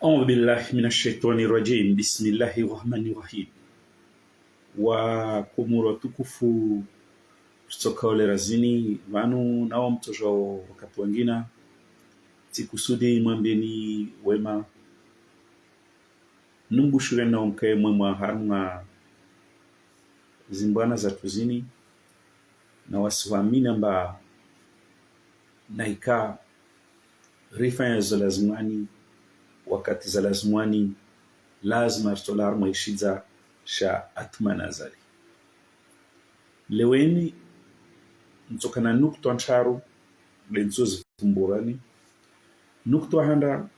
أعوذ بالله من الشيطان الرجيم بسم الله الرحمن الرحيم wakumuro tukufu kutoka ule razini vanu nao mtojo wakati wengine tikusudi mwambeni wema numbushure na umke mwema harunga zimbwana za tuzini na wasiwamini amba naika rifanya za lazimani wakati za lazimani lazima tolar maishiza sha atmanazali leweni mtokana nukto ansharu lenzozi kumburani nukto handa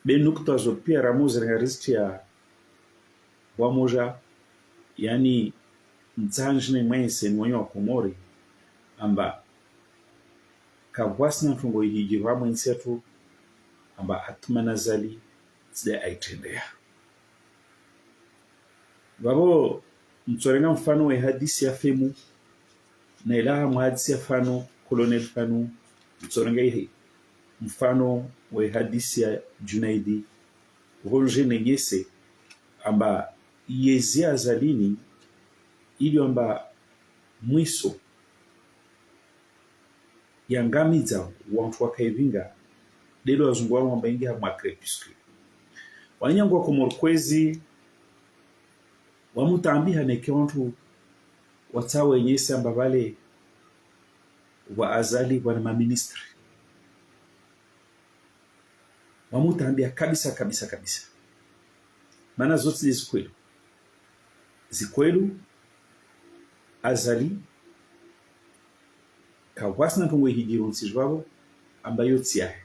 be nukto azo pia ramuzi rengaristia wamoja yani mtsanjine mwense mwenye wa komori amba kawasna tungo hijirwa mwensetu amba atmanazali zide aitendea babo mtsorenga mfano wa hadisi ya femu na ilaha muhadisi ya fano Colonel Fanu mtsorenga mfano wa hadisi ya Junaidi ronje negese amba yezi azalini ili amba mwiso yangamiza wantu wakaivinga delo wazungu wao amba ingi hamwa crepuscule wanyangu wa komorkwezi wamutambiha neke wantu watawe nyese amba vale wa azali wana maministri wamutambiha kabisa maana zote zikwelu azali kawasna kongwe hijiru nsijwabo amba yoti yahe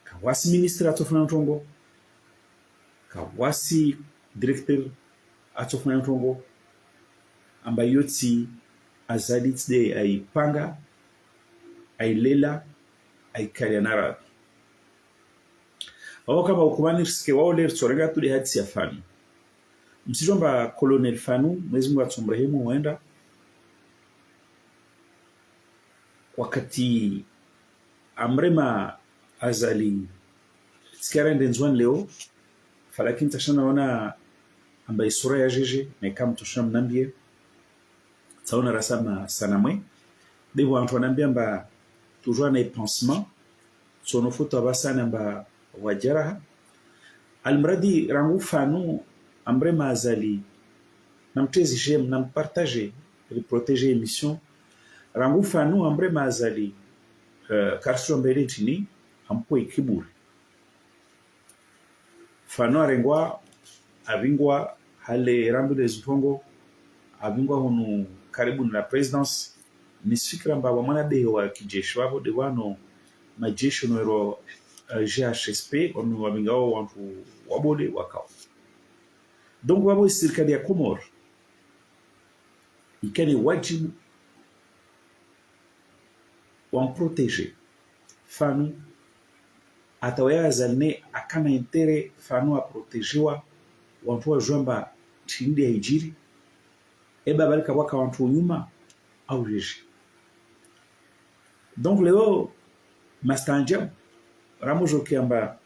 kawasi ministri atofuna ntongo kawasi directeur atofuna ntongo amba yoti azali tsde ay panga ay lela ay kalyanara awo kama ukumani riske wao ler tsorenga tu de hadisi ya Fanu msijomba Colonel Fanu Mwenyezi Mungu atumrehemu huenda wakati amrema azali tsikara ndenzwan leo falakini tashana wana amba isura ya jeje na kama toshana mnambie taona rasama sanamwe devo antu anambia amba toujours na pansement sono foto abasana amba wajaraha almradi rangu Fanu amrema azali namtezi jem nampartager et protéger émission rangu Fanu amrema azali karso mbele tini ampo ikiburi Fanu arengwa avingwa hale rambu de zitongo avingwa hunu karibu na presidence nisifikira mbaba mwana deho wa kijeshi wabo de wano majeshi noero GHSP onu wabingao wantu wabole wakao donc wabo serikali ya Komoro ikani wajibu wamproteger Fanu atawaya azalne akana intere Fanu aprotejiwa wantu wa jomba chindi ya hijiri eba balika waka wantu nyuma au jeje donc leo mastanjab ramojo kiamba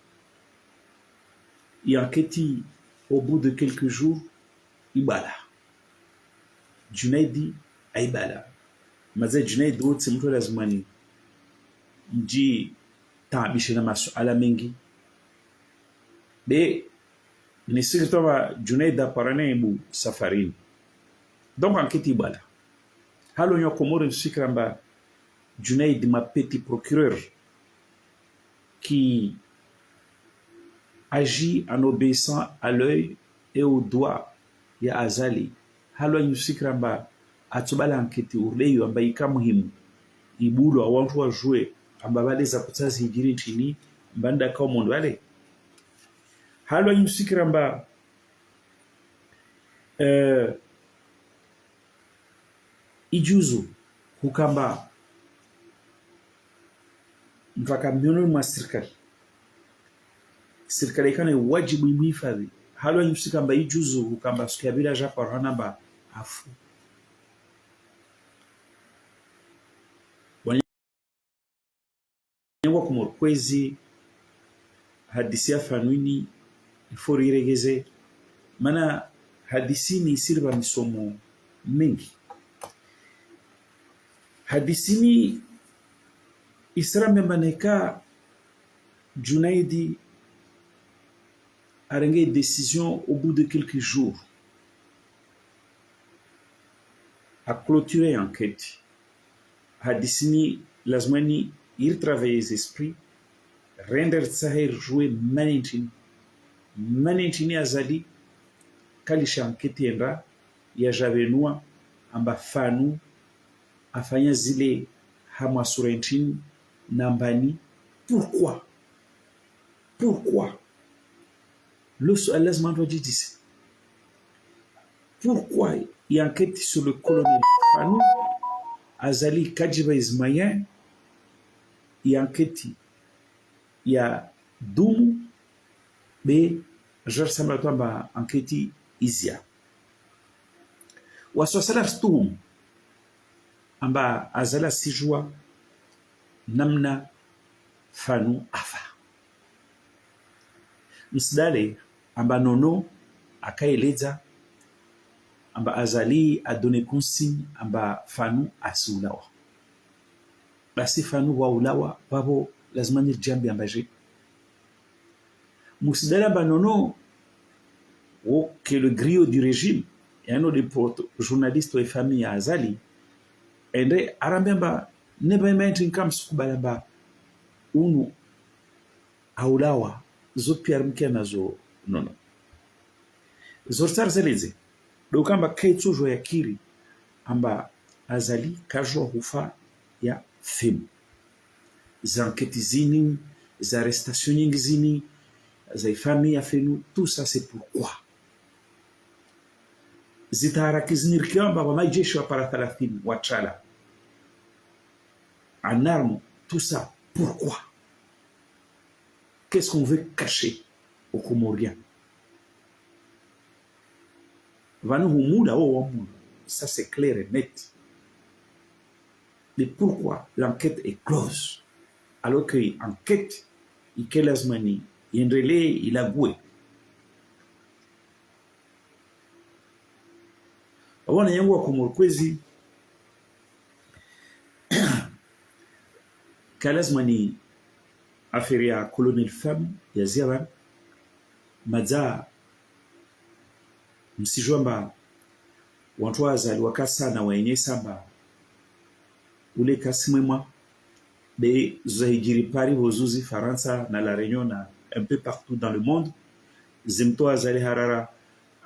yanketi au bout de quelques jours ibala Junaidi aibala maze Junaidi wote mtu lazimani mji taabishe na masuala mengi be ni sikitoba Junaidi aparane ibu safarini donc anketi ibala halo nyo Komoro nsikramba Junaidi ma petit procureur qui agit en obéissant à l'œil et au doigt ya azali halo nyusikramba atubala anketi urleyo amba ikamuhimu ibulo awantu wajue amba bale za kutazi hijiri nchini mbanda kwa mondo wale halo nyusikramba ijuzu hukamba mpaka miono mwa serikali ikana wajibu imhifadhi halo nyusikramba ijuzu hukamba sukabila japa ranamba afu Nyangwa kumorkwezi hadisi ya fanuini ifori iregeze mana hadisi ni sirba misomo mengi. Hadisi ni Isra membaneka Junaidi a rendu une décision au bout de quelques jours à clôturer l'enquête. Hadisini lazmani il travaille les esprits, rendre Sahel jouer manentini azali kalisha enquête yenda ya javenua amba fanu afanya zile hamwasurentini nambani. Pourquoi le lazman doit dire pourquoi il enquête sur le colonel Fanou azali Kadjiba Ismaïen, il enquête ya Doumou be jarsama twamba enquête izia waswasala stum amba azala sijua namna Fanou afa msidale amba nono akaeleza amba azali a donné consigne amba Fanou asiulawa. Basi Fanou wa ulawa babo lazima ni jambi ambaje msidale amba nono que le griot du régime et un autre journaliste et famille azali ende arambemba neba imagine kam sukubalamba unu aulawa zo pierre nazo nono zortar zeleze dokamba kaitsujo ya kiri amba azali kajwa hufa ya femu za enquête zini za arrestation nyingi zini za famille ya fenu. Tout ça c'est pourquoi zitaharakizini kiamba wa majeshi wa para 30 wa Chala en armes. Tout ça pourquoi? Qu'est-ce qu'on veut cacher aux Comoriens? Ça c'est clair et net. Mais pourquoi l'enquête est close alors que l'enquête il lazmani iendelee ilague? Wana yangu wa Komorkwezi kalazmani affaire ya colonel femme ya Ziaban maza msijwamba watu wazali wakasana wenye samba ule kasimwema be zahijiri Paris vozuzi Faransa na la Réunion na un peu partout dans le monde zimto azali harara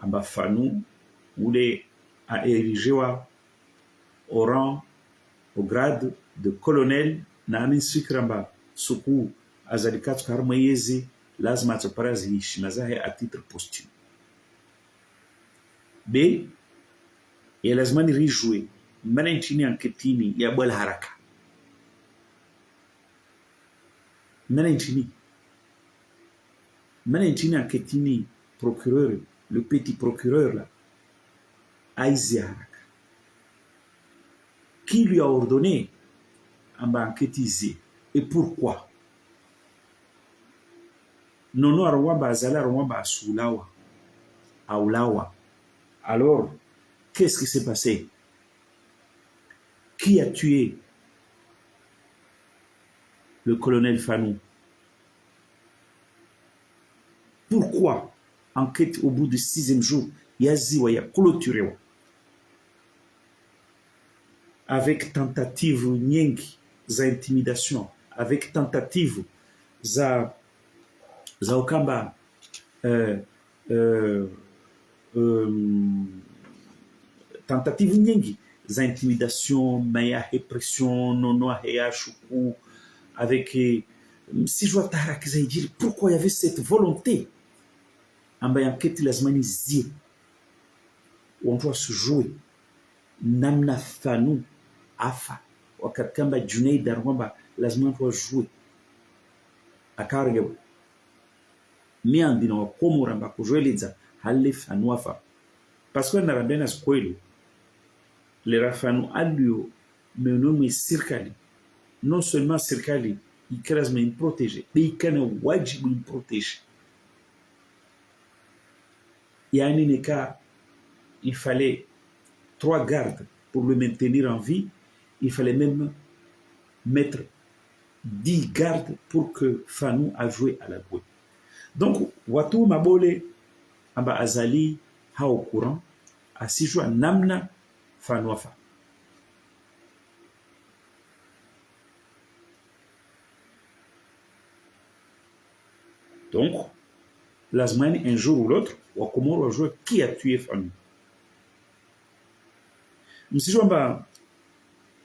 amba Fanou ule a érigewa au rang au grade de colonel na amin sukramba suku azali katu karma yezi lazima atoparazi heshima zahe à titre posthume. B ya lazima ni rijue mana nchini anketini ya bwala haraka mana nchini anketini procureur le petit procureur là aizi haraka qui lui a ordonné amba anketizi et pourquoi nono arwamba azala arwamba asulawa aulawa. Alors qu'est-ce qui s'est passé? Qui a tué le colonel Fanou? Pourquoi enquête au bout du 6e jour yaziwa ya clôturé avec tentative nyingi za intimidation, avec tentative za okamba tentative nyingi za intimidation, maya répression, nono ya shuku avec si je vois taharakiza ijiri. Pourquoi il y avait cette volonté amba enquête lazimani zie on doit se jouer namna Fanou afa wakati kamba Junaid arwamba lazima on jouer akarge miandi na wakomora mba kujoeleza hali Fanou afa parce que narabena skwelo le Fanou alio menome sirkali non seulement sirkali il lazima improtege, beikana wajibu improtege. Yani neka, il fallait 3 gardes pour le maintenir en vie, il fallait même mettre 10 gardes pour que Fanou a joué à la bouée. Donc, watu mabole amba azali hao courant asijua namna Fanou afa. Donc, lazimani un jour ou l'autre, wakomoro wa jouer qui a tué Fanou. Msijua amba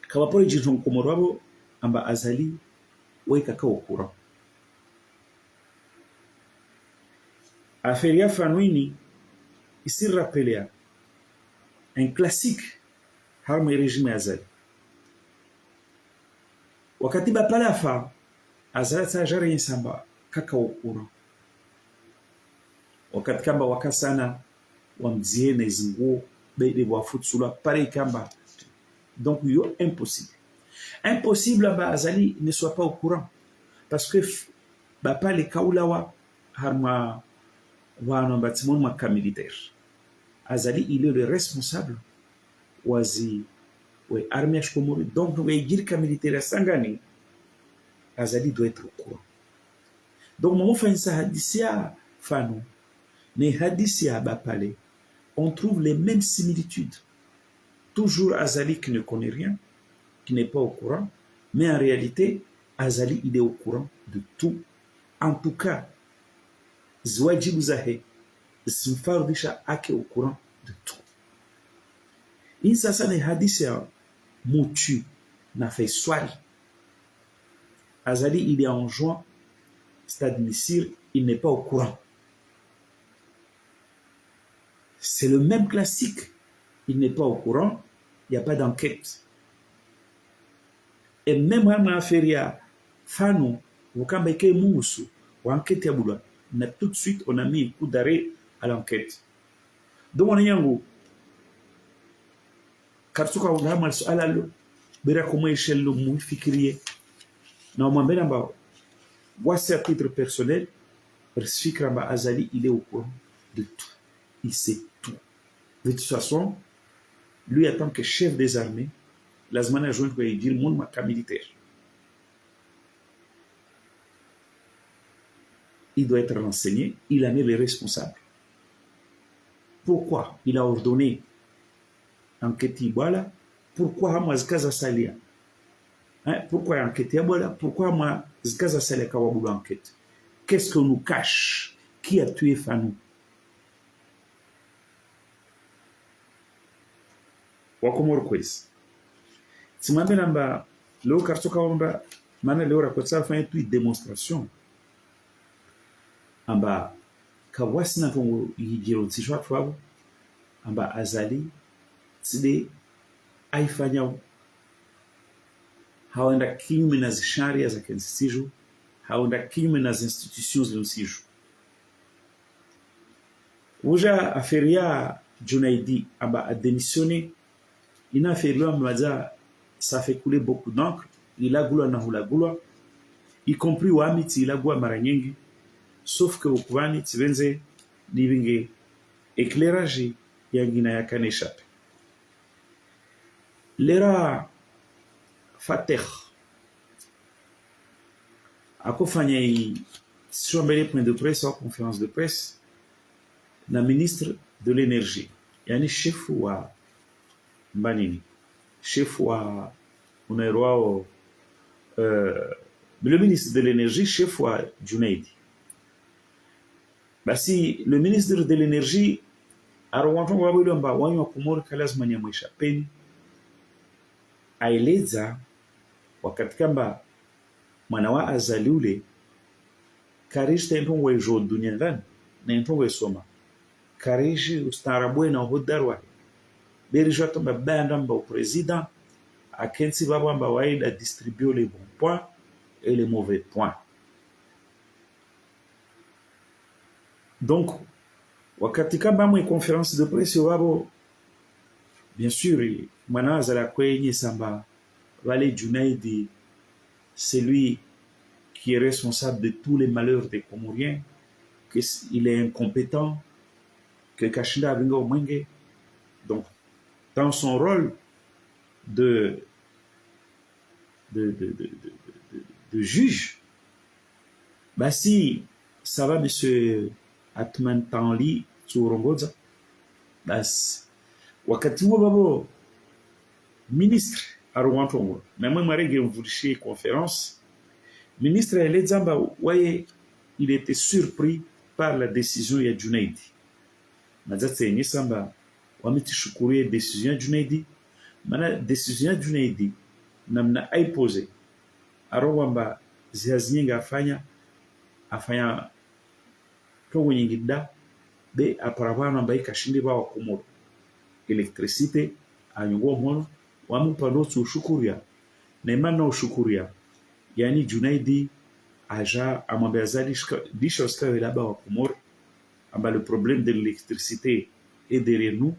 kawapori jiton komoro wabo amba azali weka kao courant. Affaire ya Fanouini, ici rappelé un classique harma régime azali. Wakati ba palafa azali sa jara yinsamba kaka courant. Wakati kamba wakasana wamzie na zinguo bebe wafutsula pare kamba. Donc yo impossible. Impossible ba azali ne soit pas au courant parce que ba pale kaulawa harma wana bâtiment maka militaire. Azali il est le responsable wazi ouais armée ashkomori donc nous girka militaire sangani Azali doit être au courant. Donc mon frère ça hadisia Fanou ne hadisia bapale on trouve les mêmes similitudes. Toujours Azali qui ne connaît rien, qui n'est pas au courant, mais en réalité Azali il est au courant de tout. En tout cas Zwajibu Zahe Simfardisha ake au courant de tout. In sasa ne hadisia mutu na fait swali. Azali il est en juin, c'est-à-dire il n'est pas au courant. C'est le même classique. Il n'est pas au courant, il n'y a pas d'enquête. Et même à ma feria, Fanou, ou quand il y a moussou, ou enquête à boulot, tout de suite on a mis un coup d'arrêt à l'enquête. Donc on a yango, car tout cas on a mal à la lo, bera comment échelle le mou fikirier. Non, moi ben là-bas, voici à titre personnel, Fikra Azali il est au courant de tout, il sait tout. De toute façon, lui, en tant que chef des armées, l'Azmana joint quoi il dit le monde maka militaire. Il doit être renseigné, il en est le responsable. Pourquoi il a ordonné enquête Ibala? Pourquoi Hamazkaza Salia? Pourquoi enquête Ibala? Pourquoi Hamazkaza Salia Kawaboula enquête? Qu'est-ce qu'on nous cache? Qui a tué Fanou? Wakomoro kwezi simambe namba leo kartoka wamba maana leo rakotsa fanya tu démonstration amba kawasi na tongo yigiro tsishwa twabo amba Azali tside aifanya haenda kinyume na sharia za kensiju haenda kinyume na institutions za nsiju uja aferia Junaidi amba a démissionné. Il a fait l'homme, ça fait couler beaucoup d'encre. Il a goulé na hula goulé, y compris au Amiti, il a goulé maranyengi. Sauf que au Kouani, Tivenze, n'ibinge éclairage yangina yakane échappé. L'era Fateh, a kofanya sur un point de presse, en conférence de presse, la ministre de l'énergie, yani chef ou Banini, chef wa unairwao le ministre de l'énergie, chef wa Junaidi. Basi le ministre de l'énergie arowanto wabili amba wanywa kumori kalazima nyamwisha peni aeleza wakati kamba mwana wa Azali ule karishta impongo ejo dunia ndani na impongo esoma karishi ustaarabu na uhodarwa Berijwa tomba banda mba au président a kensi baba mba waida distribuer les bons points et les mauvais points. Donc, wakati kama mwe conférence de presse wabo bien sûr mwana azala kwenye samba wale Junaidi c'est lui qui est responsable de tous les malheurs des Comoriens, qu'il est incompétent, que Kashinda Avinga Omwenge. Donc, dans son rôle de, de, de, de, de juge, bah si ça va, monsieur Atman Tanli Tsurongoza, bah wakati huo babo ministre aruwantongo na mwe marege mvudishie conférence ministre Elezamba waye il était surpris par la décision ya Junaidi mazatse yenye samba wametishukurie décision ya Junaidi mana décision ya Junaidi namna aipose arowamba zihazinyenga afanya togo nyingida be aparabana mbaye kashinde ba wakomoro électricité anyugo mono wamupa notsu ushukuria na imana ushukuria yani Junaidi aja amwambia disha uskawe laba wa Komoro amba le problème de l'électricité est derrière nous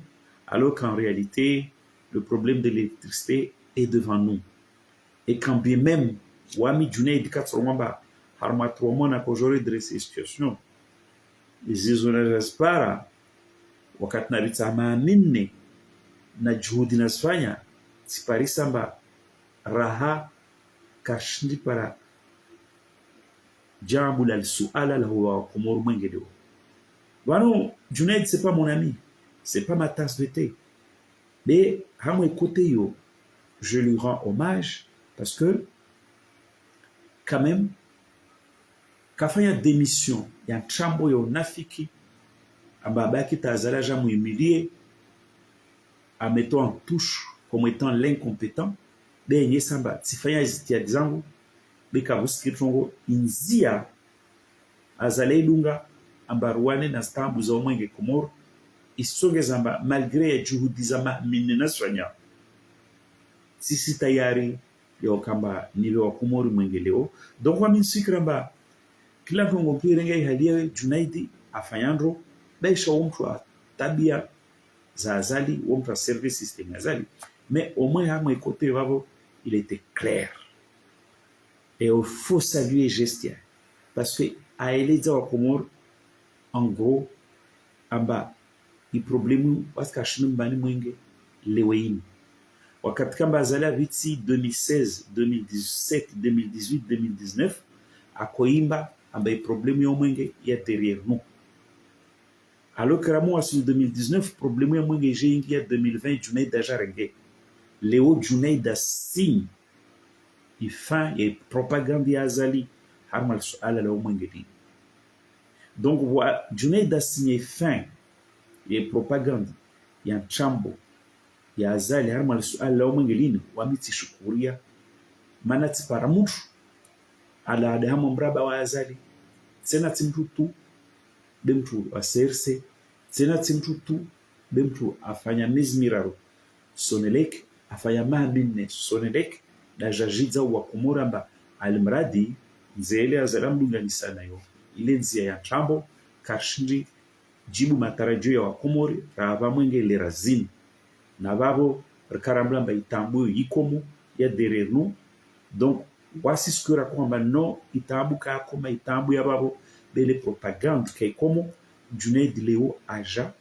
alors qu'en réalité le problème de l'électricité est devant nous et quand bien même wami Junaidi katsomamba harmatromona kojore dresse situation izizonajazpara wakati nabitsama minne na juhudi nazifanya siparisamba raha kashindi para jambo la suala la huwa Komoro mwenge leo. Wano Junaid c'est pas mon ami, c'est pas ma tasse de thé. Mais hamwe kote yo, je lui rends hommage parce que quand même kafanya démission ya chambo yo nafiki ababaki tazala jamu humilié à mettre en touche comme étant l'incompétent ben yesamba tifanya zitia zangu beka buskritongo inzia azale lunga ambaruane na stambu za mwenge Komoro isonge zamba malgré juhudi za minena swanya sisi tayari yo kamba niwe wa Komoro mwenge leo donc wa minsikramba kila kongo pirenge hadia Junaidi afanyandro baisha umtwa tabia za azali umtwa service system azali mais au moins à mon côté il était clair et il faut saluer Gestia parce que à Eleza wa Komoro en gros en bas il problème parce que mbani mwenge leweini wakati kamba azali vitsi 2016 2017 2018 2019 akoimba amba i problème yo mwenge ya derrière nous alors que ramo en 2019 problème yo mwenge jengi ya 2020 Junaid dajarenge Léo Junaid signe il fait et propagande ya azali harmal suala la mwenge di donc voilà Junaid signe fin et propagande ya chambo ya azali harmal suala la mwenge lini wamiti shukuria maana tipara mtu ala adamu mraba wa azali tena timtu tu bemtu aserse tena timtu tu bemtu afanya mizmiraro Sonelek afanya mahabine Sonelek da jajiza wa Komoramba almradi nzele azalamdunga nisana yo ile nzia ya chambo kashindi jibu matarajio ya Wakomori rava mwenge le razini na babo rkarambla itambu yikomu ya derernu donc voici ce que raconte non itambu ka koma itambu ya babo bele propagande kay komo Junaid leo aja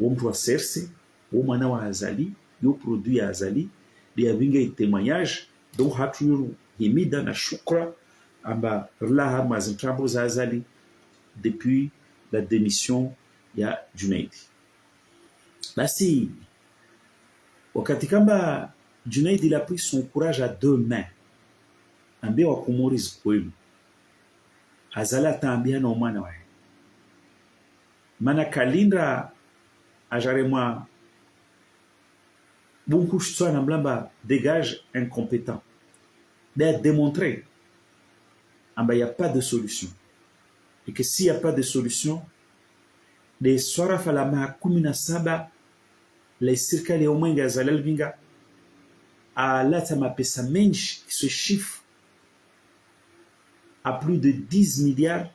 womtu wa serse wo mwana wa azali yo produit ya azali de vinga témoignage donc hatu himida na shukra amba la mazintrambo za azali depuis la démission ya Junaid basi wakati kamba Junaid il a pris son courage à deux mains ambe wa Komoriz kwelu azala tambia na mwana wae mana kalinda ajaremwa beaucoup soit na mlamba dégage incompétent mais démontrer amba y a pas de solution et que s'il y a pas de solution les swara falama 17 les serikali ya umwenga zalal vinga alata mapesa menshi qui se chiffre à plus de 10 milliards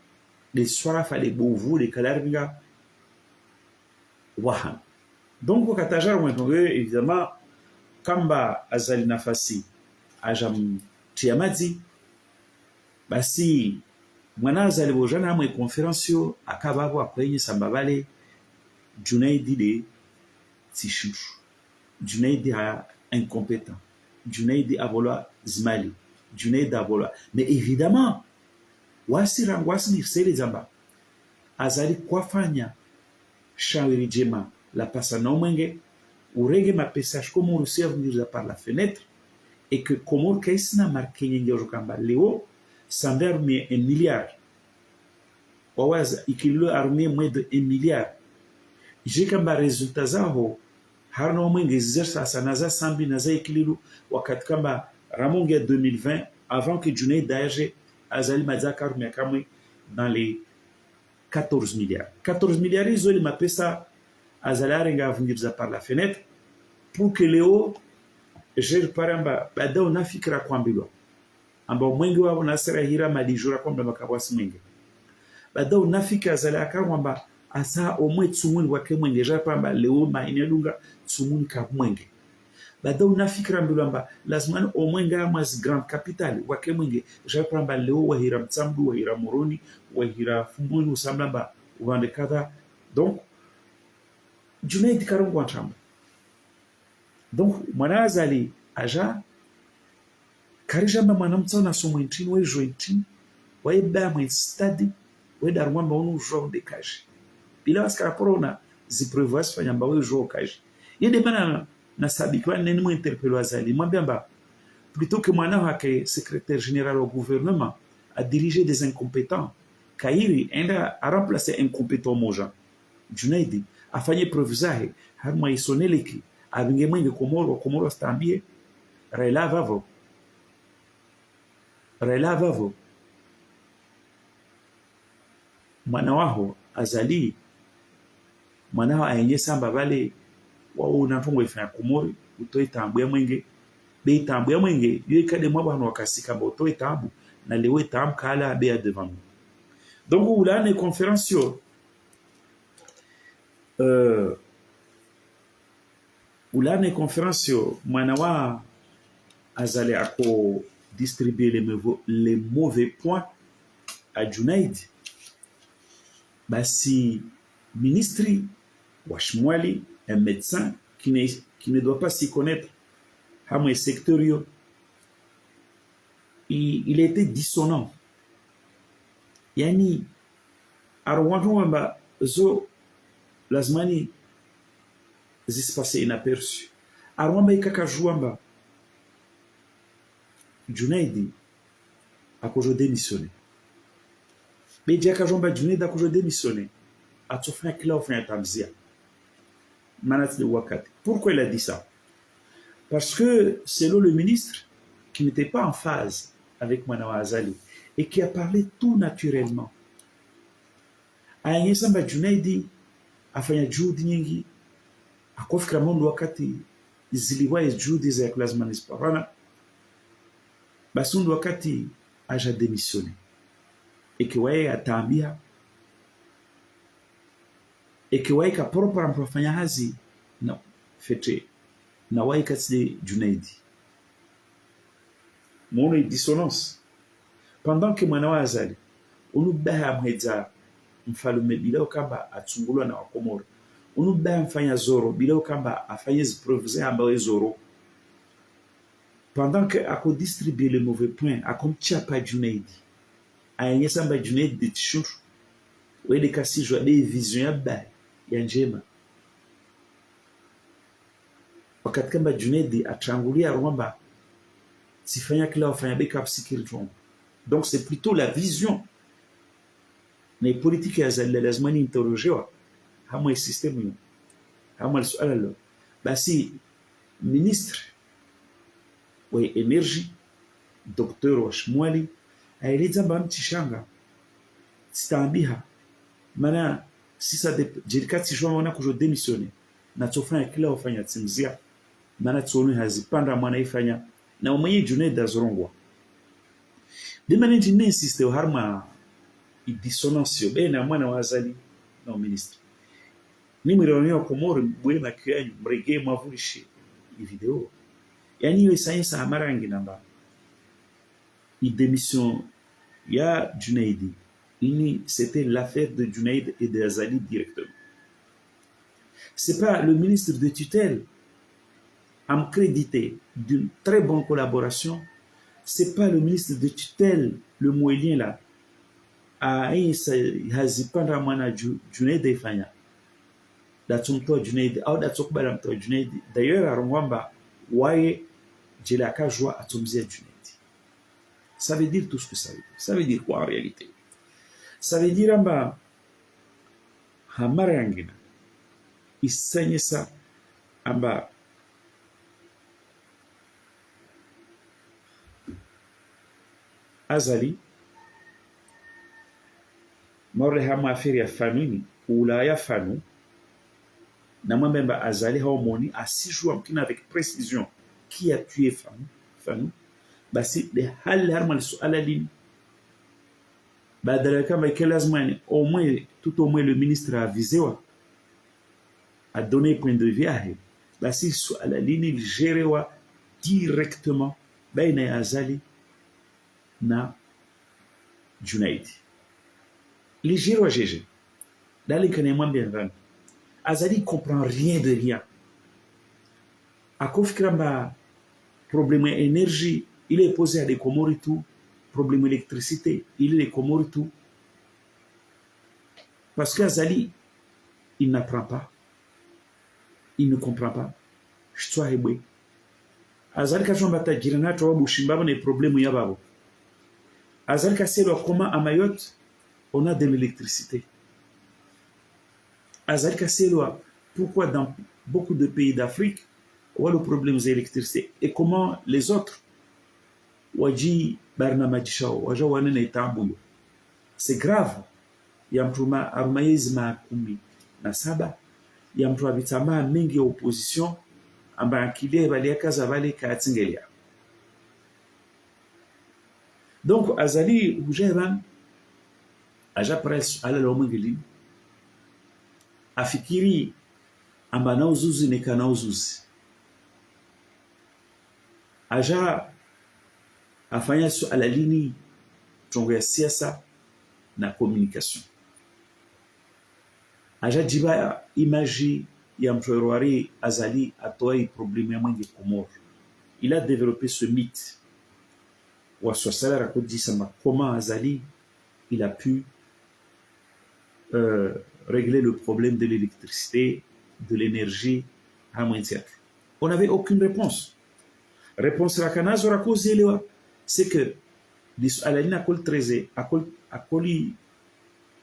les swara fale bovu les kalarvinga wahan donc wakatajar mwentonge évidemment kamba azali nafasi ajam tiamazi basi mwana azali jana amwe conference akababo akwenye sambabale Junaidi de tishishu Junaidi a incompétent Junaidi abola zmali Junaidi abola mais évidemment wasira ngwasni sele zamba azali kwafanya shawiri jema la passa na mwenge urege mapesage comme on reçoit venir par la fenêtre et que comme kaisna marqué nyo jokamba leo sans armée 1 milliard wawaza ikilo armée moins de 1 milliard j'ai kamba résultat zao harno mwenge zersa sanaza sambi naza ikililu wakati kamba ramonge 2020 avant que Junaid Daje azali mazakar mekamwe dans les 14 milliards. 14 milliards, ils ont mappé ça à Zalarenga à venir par la fenêtre pour que Léo, je paramba, bada on a fikra kwambilo. Amba mwengi wa unasera hira malijura kwamba makabwasi mwenge. Bada on a fikra Zalaka kwamba asa omwe tsumuni wake mwenge, je paramba Léo ma inelunga tsumuni ka mwenge. Bada on a fikra mbulamba, lazima omwenga mas grand capital wake mwenge, je paramba Léo wa hira mtsambu, wa hira moroni, wahira fumbuni usamlamba uwande kada. Donc Junaid karongo chamba. Donc mwana azali aja karijamba mwana mtsona somo intini we jointini we ba mwe study we darwamba onu jour de kaji bila askara porona ziprevois fanyamba we jour kaji yende bana na sabikwa neni mo interpelo azali mwambamba plutôt que mwana wake secrétaire général au gouvernement a dirigé des incompétents Kairi enda a remplacé incompétent moja Junaidi afanye preuve zahe harma isoneleki abinge mwenge komoro stambie Raila vavo mwana waho azali mwana wa ayenye samba vale wao unatongo ifanya komori utoi tambu ya mwenge be tambu ya mwenge yo ikade mwa bana wakasika ba utoi tambu na lewe tambu kala be devant nous. Donc oula ne conférence yo ulane conférence yo mwana wa azali ako distribuer les mauvais points à Junaid basi ministre Washmwali un médecin qui ne doit pas s'y connaître hamwe secteur il était dissonant yani arwantu wamba zo lazimani zisipase inaperçu arwamba ikakajwamba Junaidi akojo démissionné beji akajwamba Junaidi akojo démissionné atofanya kila ofanya tamzia manati de wakati. Pourquoi il a dit ça? Parce que selon le ministre qui n'était pas en phase avec Manawa Azali et qui a parlé tout naturellement ayesamba Junaidi afanya juhudi nyingi akofikira mundu wakati ziliwahi juhudi za lazima nisipana basi mundu wakati aja démissionné ikiwaye ataambia ikiwaye kapropra mprofanya hazi no fete na waye katsi Junaidi mono dissonance pendant que mwana wa Azali unubaha mhedza mfalume bila kamba atungulwa na wakomoro unubaya mfanya zoro bila kamba afanye preuve za ambaye zoro pendant que ako distribuer les mauvais points akomtia pa Junaidi ayenye samba Junaidi de tishur wele kasi jwa de vision ya ba ya njema wakati kamba Junaidi atrangulia Rwanda sifanya kila wafanya backup security. Donc c'est plutôt la vision les politiques ya lazima ni interrogewa hamwe système yo hamwe swala lo basi ministre wa energy Dr. Washmwali aeleza bamtishanga stambiha mana sisa de jirikati shwa wana kujo démissionner na tofanya kila wafanya timzia mana tsonu hazipanda mwana ifanya na umenye Junaid azorongwa demane njine insiste harma dissonance bena mwana wa Azali na ministre ni mwironyo komoro bwe makiyanyu mrege mavulishi video yani yo science amarangi namba i démission il y a Junaidi. C'était l'affaire de Junaid et de Azali directement. C'est pas le ministre de tutelle à me créditer d'une très bonne collaboration. C'est pas le ministre de tutelle, le moyen là, à hazipanda mwana Junaid ifanya. Datumto Junaid au datukubala mto Junaid. D'ailleurs arongwamba waye jelaka joie atumzia Junaid. Ça veut dire tout ce que ça veut dire. Ça veut dire quoi en réalité? Ça veut dire amba hamara yangina isanyesa amba Azali maure hama afiri ya fanuni ula ya fanu na mwembemba Azali haomoni asijua mkina avec précision qui a tué Fanou basi de hali harma suala lini badala kama lazima au moins tout au moins le ministre a avisewa a donné point de vue basi suala lini ligerewa directement baina ya Azali na Junaid ligerewa jeje dali kane mwambia ndani Azali comprend rien de rien akofikira mba problème énergie il est posé à des Comores tout problème électricité il est des Comores tout parce que Azali il n'apprend pas il ne comprend pas chitwa hebwe Azali kachomba tajirana to bushimba ne problème ya babo Azali kaselo comment à Mayotte on a de l'électricité Azali kaselo pourquoi dans beaucoup de pays d'Afrique on a le problème d'électricité et comment les autres waji barnamaji shao waja wanene itambuyo c'est grave ya mtuma arumayezi makumi na saba ya mtu abitama mingi ya opposition amba akile bali akaza bali katingelia donc Azali hujeran aja press ala lo mwingili afikiri amba na uzuzi ne kana uzuzi aja afanya suala lini tongo ya siasa na communication aja jiba image ya mtwerwari Azali atoi problème ya mwengi Comore il a développé ce mythe wa sosala rakodi sama comment Azali il a pu régler le problème de l'électricité de l'énergie à Montserrat. On n'avait aucune réponse rakanazo rakozi elewa c'est que Alalina akol treze akoli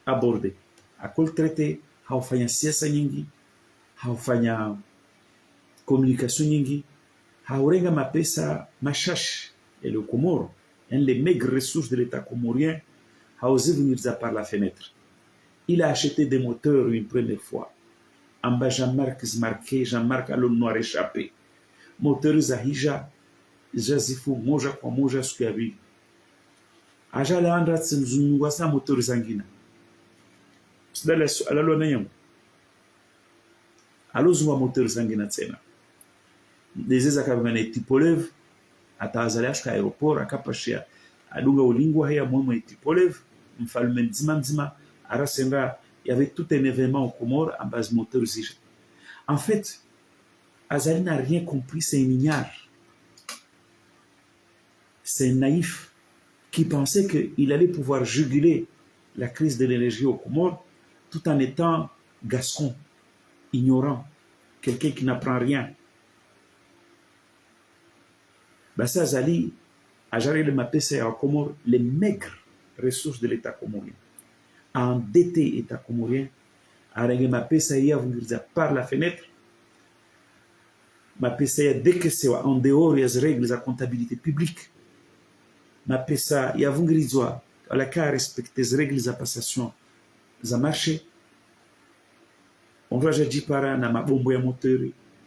abordé akol traité haufanya siasa nyingi haufanya communication nyingi haurenga mapesa mashash et le Comore les maigres ressources de l'État comorien a osé venir par la fenêtre. Il a acheté des moteurs une première fois amba Jean-Marc à l'eau noir échappé moteurs zahija jazifu moja kwa moja siku ya pili ajala andra tsinzungu sa motor zangina sidala alalo na yango alozwa motor zangina tena deseza kabana Tipolev atazali ashika aeroport akapashia adunga ulingwa haya mwe Tipolev mfalme mzima arasenda il y avait tout un événement au Comore en base moteur zija en fait Azali n'a rien compris, c'est un ignare. C'est un naïf qui pensait qu'il allait pouvoir juguler la crise de l'énergie au Comore tout en étant gascon, ignorant, quelqu'un qui n'apprend rien. Bassa Azali a géré le MAPC au Comore, les maigres ressources de l'État comorien, a endetté l'État comorien, a réglé MAPC par la fenêtre. Ma PCA dès que c'est en dehors des règles de comptabilité publique ma PCA ya vungrizwa ala ka respecter les règles de passation za marché on doit dire para na mabombo ya moteur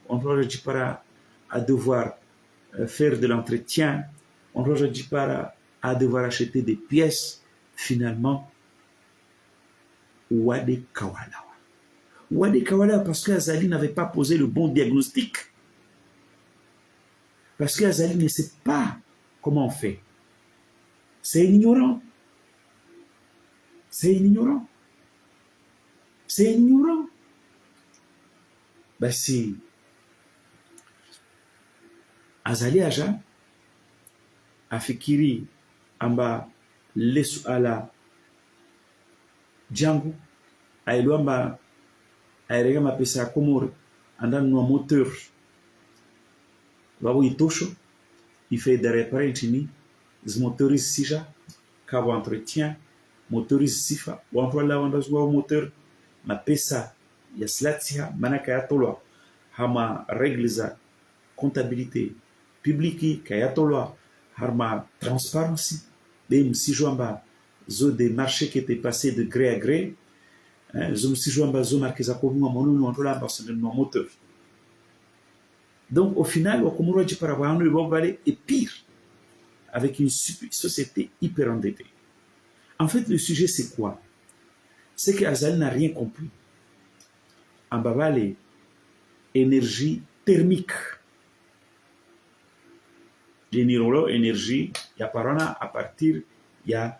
on doit dire para à devoir faire de l'entretien on doit dire para à devoir acheter des pièces finalement Wade Kawala parce que Azali n'avait pas posé le bon diagnostic. Parce que Azali ne sait pas comment on fait. C'est ignorant. C'est ignorant. C'est ignorant. Basi azali aja afikiri amba lesu ala jangu ailu amba airega mapesa komori andani nwa moteur babu itosho ife de réparer chini zmotorize sija kabo entretien motorize sifa wantu la wanda zuwa moteur mapesa ya slatia manaka ya tolwa hama règles za comptabilité publique kaya tolwa harma transparency de msijwamba zo des marchés qui étaient passés de gré à gré zo msijwamba zo marqueza komunwa monunu wantola ambassadeur no moteur. Donc au final wakumuru jipara wanu ibobale et pire avec une société hyper endettée. En fait le sujet c'est quoi? C'est que Azali n'a rien compris. En babale énergie thermique. Générolo énergie ya parana à partir ya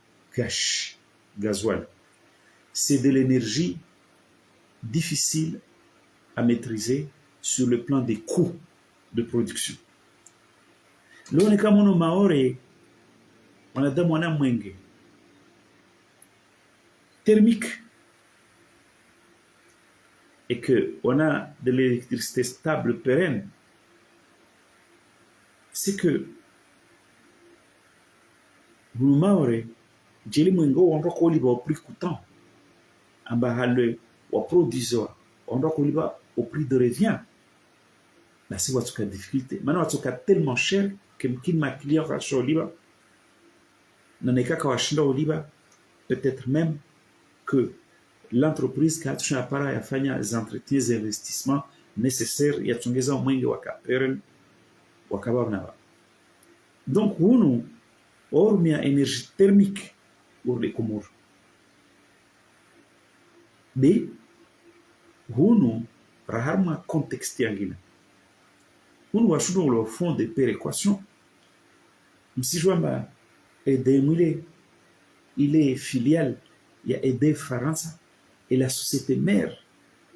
gasoil. C'est de l'énergie difficile à maîtriser sur le plan des coûts de production. Leo ni kama maore wanadamu wana mwenge thermique et que on a de l'électricité stable pérenne, c'est que vous maore jeli mwengo wanda koliba au prix coûtant amba halwe wa produiseur wanda koliba au prix de revient. Là c'est votre difficulté. Maintenant watoka tellement cher que mkin ma client va sur liba na nekaka washinda oliba peut-être même que l'entreprise qui a touché appareil à faire les entretiens et investissements nécessaires y a tungeza mwenge wakaperen wakababna. Donc hunu ormia énergie thermique pour les Comores. B hunu raharma contexte yangina. Hunu washudo le fond de péréquation. Msijwamba Edemile il est filiale il y a aidé France et la société mère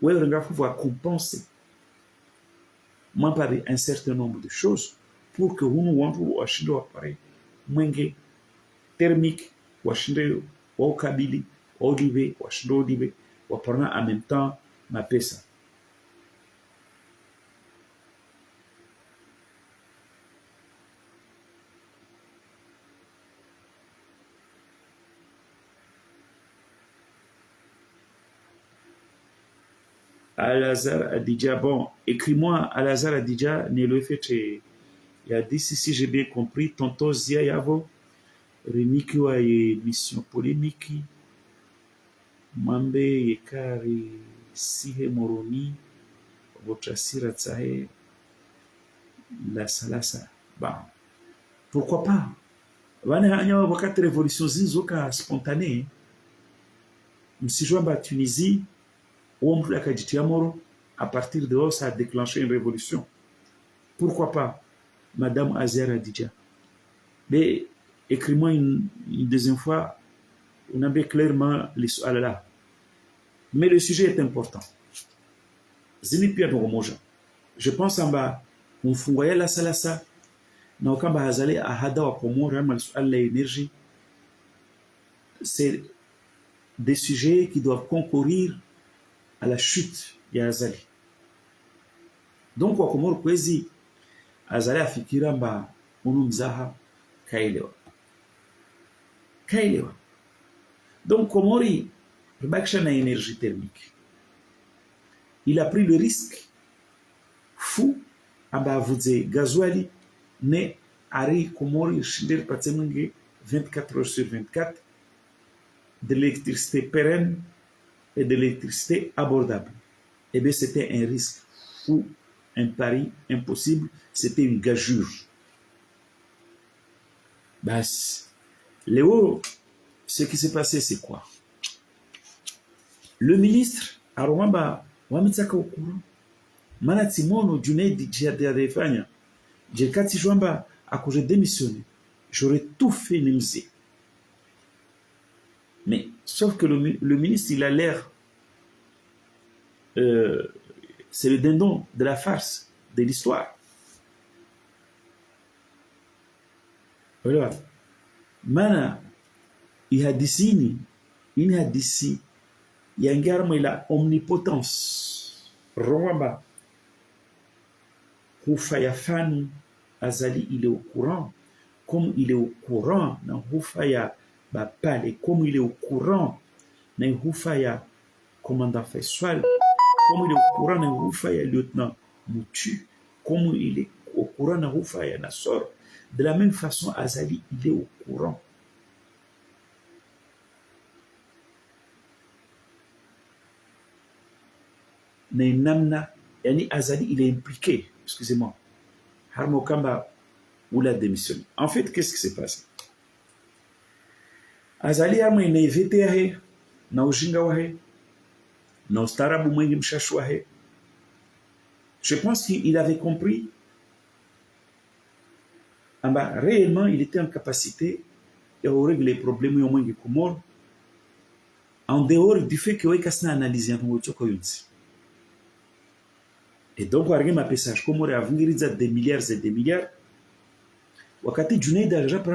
où elle va pouvoir compenser moi par un certain nombre de choses pour que nous wantu washindo appareil mwenge thermique washindo wa kabili olive washindo olive waparna en même temps ma pesa. Al-Azhar Adidja, bon, écris-moi Al-Azhar Adidja, ne le fait. Il a dit, si j'ai bien compris, tonton Zia Yavo, Remiki wa mission polémique, Mambe Yekari Sihe Moroni, Botrasira Tsahe, la Salasa. Bon, pourquoi pas? Wane hanya wakati révolution zinzoka spontanée, msijwamba Tunisie, à partir de là, ça a déclenché une révolution. Pourquoi pas, Madame Azhar Adidja? Mais écris-moi une deuxième fois, on a clairement l'histoire là. Mais le sujet est important. Je pense en bas, on fungoya la salasa, na okamba hazali ahada wa Komoro ama l'énergie. C'est des sujets qui doivent concourir à la chute ya Azali. Donc kwa Komoro kwezi Azali afikira mba unu mzaha kaelewa. Donc Komori rebakisha na énergie thermique. Il a pris le risque fou amba avudze gazoili ne ari Komori shinder patsemenge 24 heures sur 24 de l'électricité pérenne et de l'électricité abordable. Eh bien, c'était un risque fou, un pari impossible, c'était une gageure. Bas, Léo, ce qui s'est passé, c'est quoi? Le ministre, Arwamba, Wamitsaka Okuru, Manatimono, Junaid, Djadefanya, Djekati Jwamba, à cause de démissionner, j'aurais tout fait nimzi. Mais Sauf que le ministre, il a l'air... c'est le dindon de la farce, de l'histoire. Voilà. Mana, il hadisini, il hadisi, il y a un garme, il a omnipotence. Rwamba, Hufaya Fani, Azali, il est au courant. Comme il est au courant, dans Hufaya Bapale, comme il est au courant, dans Hufaya commandant Faisal, comme il est au courant, dans Hufaya lieutenant Moutu, comme il est au courant, dans Hufaya Nassor. De la même façon, Azali, il est au courant. Namna, yani Azali, il est impliqué. Excusez-moi. Harmokamba ou la démissionne. En fait, qu'est-ce qui s'est passé? Azali ama inaivete yahe, na ujinga wahe, na ustarabu mwingi mshashu wahe. Je pense qu'il avait compris. Réellement, il était en capacité de régler les problèmes mwingi kumor, en dehors du fait qu'il y a une analyse en Tchoko Yunsi. Et donc, on a un message comme on a des milliards et des milliards. Wakati Junaid a déjà pris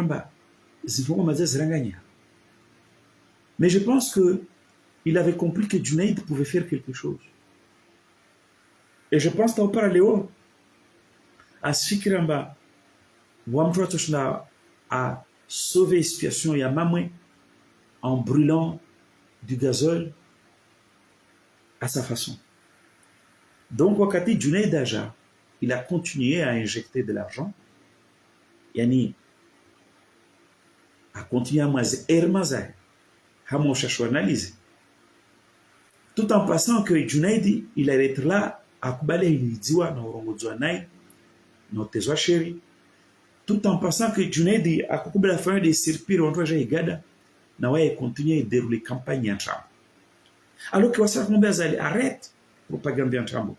mais je pense qu'il avait compris que Junaid pouvait faire quelque chose. Et je pense qu'au parallèle, à ce fikiramba, a sauvé la situation et a mamé en brûlant du gazole à sa façon. Donc, wakati Junaid Aja, il a continué à injecter de l'argent. Yani, a continué à mazer Hermazay, à mon chercheur analyse. Tout en passant que Junaid, il allait être là, à Kubale, il dit, wa, no rongodzwanai, no tezwa chéri. Tout en passant que Junaid, à Kubale, fin des circuits, on doit gada, na wa, il continue à dérouler campagne en chambre. Alors que Wassa Kombazali arrête propagande en chambre.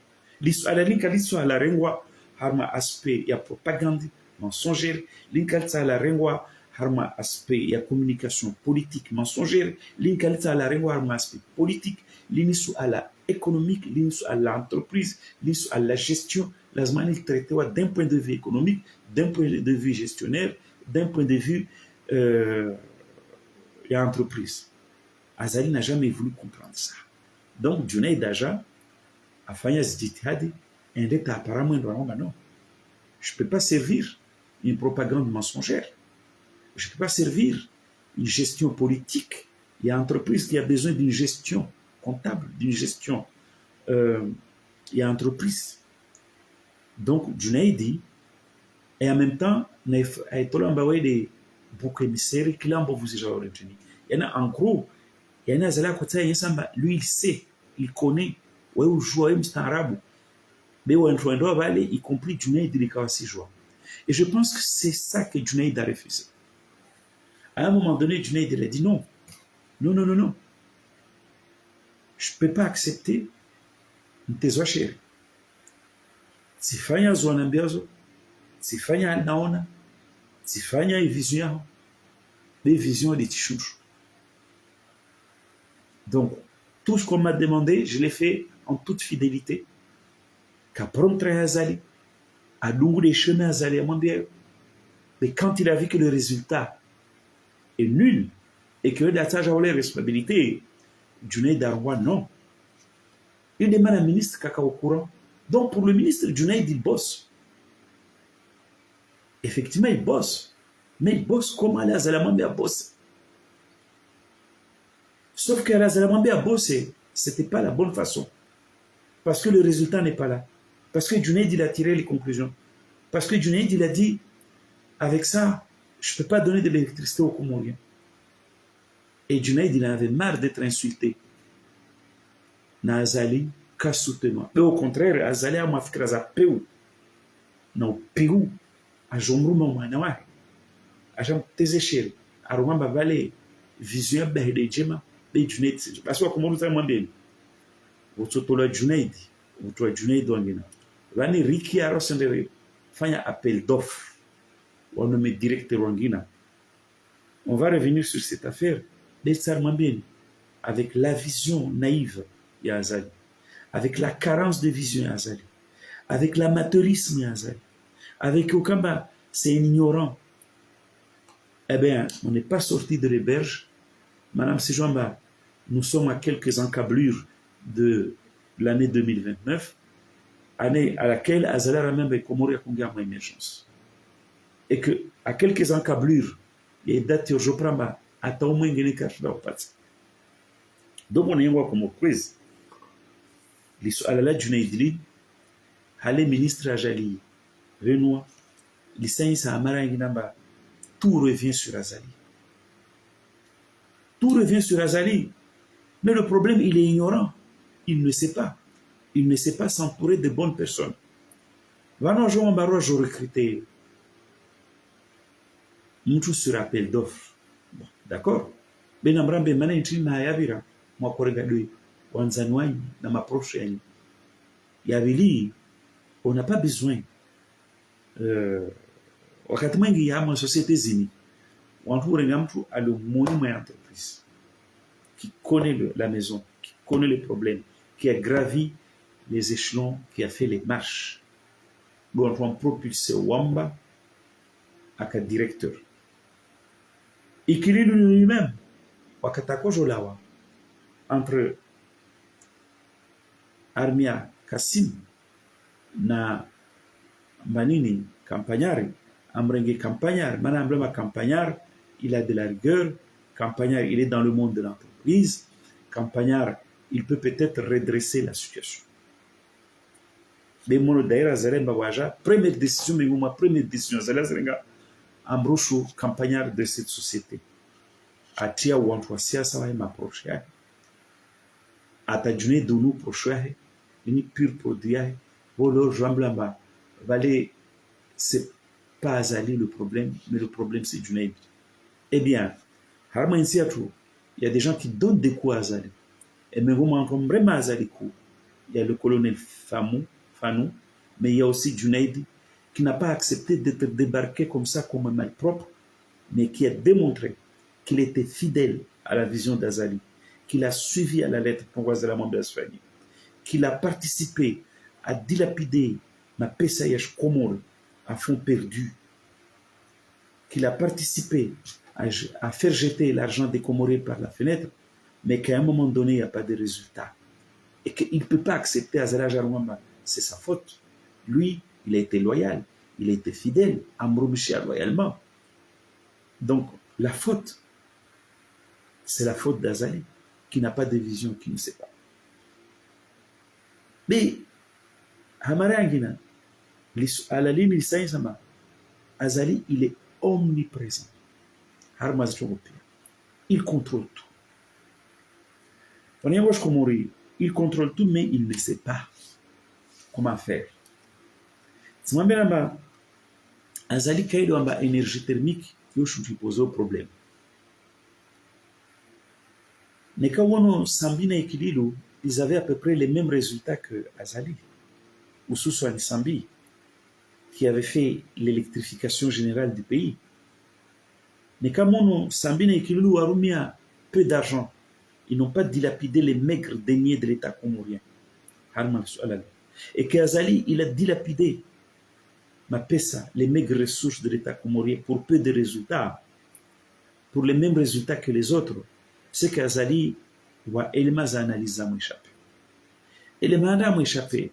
À la ligne, à la rengwa, harma aspect, il y a propagande mensongère, l'inkalta la rengwa harma aspect ya communication politique mensongère, l'inkalta la rengwa harma aspect politique, l'inisu à la économique, l'inisu à l'entreprise, l'inisu à la gestion, la zmani traité d'un point de vue économique, d'un point de vue gestionnaire, d'un point de vue entreprise. Azali n'a jamais voulu comprendre ça. Donc Junaid Aja a failli se dire, apparemment non, je ne peux pas servir une propagande mensongère. Je ne peux pas servir une gestion politique. Il y a une entreprise qui a besoin d'une gestion comptable, d'une gestion. Il y a une entreprise. Donc, Junaidi, et en même temps, il y a des boucs émissaires qui l'ont vous déjà retenu. Il y en a en gros, il y en a lui, il sait, il connaît, où joue, c'est arabe. Mais y compris Junaid, il est aussi joueur. Et je pense que c'est ça que Junaid a refusé. À un moment donné, Junaid a dit non. Non. Je ne peux pas accepter tes chéri. Si fanya zwanambiazo, si fanya naona, si fanya vision, des visions des tichouchou. Donc, tout ce qu'on m'a demandé, je l'ai fait en toute fidélité. Qu'après Azali, à l'ungu des chemins Azali à Mambier. Mais quand il a vu que le résultat est nul et que l'attache a les responsabilités, Junaid Arwa, non. Il demande à un ministre Kaka au courant. Donc pour le ministre, Junaid, il bosse. Effectivement, il bosse. Mais il bosse comme Al-Azalamambi a bossé. Sauf que Al-Azalamambi a bossé, ce n'était pas la bonne façon. Parce que le résultat n'est pas là. Parce que Junaid, il a tiré les conclusions. Parce que Junaid, il a dit, avec ça, je ne peux pas donner de l'électricité aux Comoriens. Et Junaid, il avait marre d'être insulté. Na Azali, qu'à soutenir. Mais au contraire, Azali a mafikra za peu. Na peu. A jomru mawanawa. A jam tezesheri. A rumamba vale vision behde jema. Be Junaid. Parce que comme on dit, mwambeni. Utotola Junaid. Utoa Junaid wangina. Vani Riki Arosendere. Fanya appel d'offre. On nomme directeur wangina. On va revenir sur cette affaire. D'Etsar Mambeni. avec la vision naïve ya azali, avec la carence de vision ya azali, avec l'amateurisme ya azali, avec Okamba, c'est ignorant. Eh bien, on n'est pas sorti de l'héberge. Madame Sejouamba, nous sommes à quelques encablures de l'année 2029, année à laquelle Azala Ramembe et Komori a connu en émergence. Et que, à quelques encablures, il y a des dates où je prends à ta au moins gagné cash dans le pat. Donc, on est en comme prise. À la lettre du Naïdili, les ministres Ajali, Renoir, les saints à Amaranginamba, tout revient sur Azali. Tout revient sur Azali. Mais le problème, il est ignorant. Il ne sait pas. Il ne sait pas s'entourer de bonnes personnes. Vano João Barro, je recruté mtu sur appel d'offres. Bon, d'accord. Benamrambe mana nchini na yabira mwakorega doi wanzanwani na maproche yani. Yabili, on n'a pas besoin. Wakati mwingi ya société zini, wantu renga mtu alo monument entreprise qui connaît la maison, qui connaît les problèmes, qui a gravi les échelons, qui a fait les marches. Bon, on propulse Wamba à directeur. Et qu'il est lui-même, wakatako jolawa, entre Armia Kassim na Manini Campagnari, Amrenge Campagnard, Mana Emblema Campagnard, il a de la rigueur. Campagnard, il est dans le monde de l'entreprise. Campagnard, il peut peut-être redresser la situation. Mais mon d'ailleurs, Zaremba Waja, première décision, mais ma première décision, Zarenga, Ambrosho, Campagnard de cette société. Atia ou Antoisia, ça va m'approcher. Atajune de nous prochain, une pure produit, Volo, Jamblamba, Valé, c'est pas Azali le problème, mais le problème c'est Junaid. Eh bien, il y a des gens qui donnent des coups à Azali. Et mais vous m'entendez vraiment Azali coup. Il y a le colonel Fanou, mais il y a aussi Junaid qui n'a pas accepté d'être débarqué comme ça, comme un malpropre, mais qui a démontré qu'il était fidèle à la vision d'Azali, qu'il a suivi à la lettre Pongoise de la Mande d'Asfani, qu'il a participé à dilapider ma Pessayesh Komor à fond perdu, qu'il a participé à faire jeter l'argent des Comorés par la fenêtre, mais qu'à un moment donné, il n'y a pas de résultat. Et qu'il ne peut pas accepter Azala Jarwamba. C'est sa faute. Lui, il a été loyal, il a été fidèle, Amrou Michel loyalement. Donc, la faute, c'est la faute d'Azali, qui n'a pas de vision, qui ne sait pas. Mais, Hamarangina, à la ligne Azali, il est omniprésent. Il contrôle tout. Il contrôle tout, mais il ne sait pas comment faire. Si Azali Kaido a énergie thermique, il pose au problème. Mais quand Sambina et Kililo, ils avaient à peu près les mêmes résultats que Azali, ou Sousouani Sambi, qui avait fait l'électrification générale du pays. Mais quand Sambina et Kililo ont mis peu d'argent, ils n'ont pas dilapidé les maigres deniers de l'État comorien. Et qu'Azali, il a dilapidé les maigres ressources de l'État comorien pour peu de résultats, pour les mêmes résultats que les autres. C'est qu'Azali va éléments analyser à m'échapper. Éléments à m'échapper.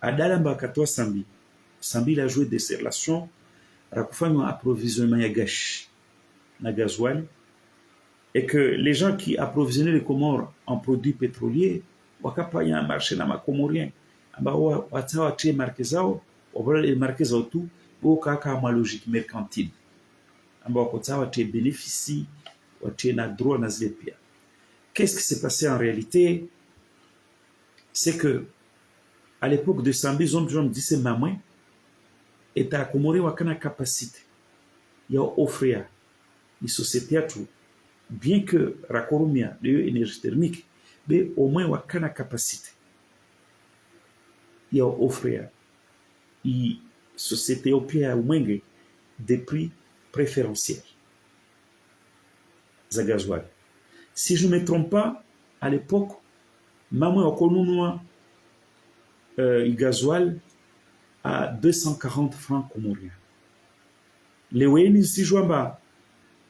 Adalamba Katoa Sambi. Sambi a joué de ses relations. Rakufanya approvisionnement Yagash, na gasoil. Et que les gens qui approvisionnaient les Comores en produits pétroliers, wakapanya un marché na makomorien. Amba watawa tie marque zao, wabala les marque zao tout, kaka ma logique mercantile. Amba wakotawa tie bénéficie, watie na droit na zile pia. Qu'est-ce qui s'est passé en réalité? C'est que à l'époque de Sambi, Zombiom disait maman, et à Comoré wakana capacité. Il y a offert une société à tout. Bien que Rakorumia, l'énergie thermique, mais au moins wakana capacité. Il y a offert une société au pied à Oumengue des prix préférentiels. Zagazoual. Si je ne me trompe pas, à l'époque, maman a connu gasoil à 240 francs comoriens. Les Wayne si jouent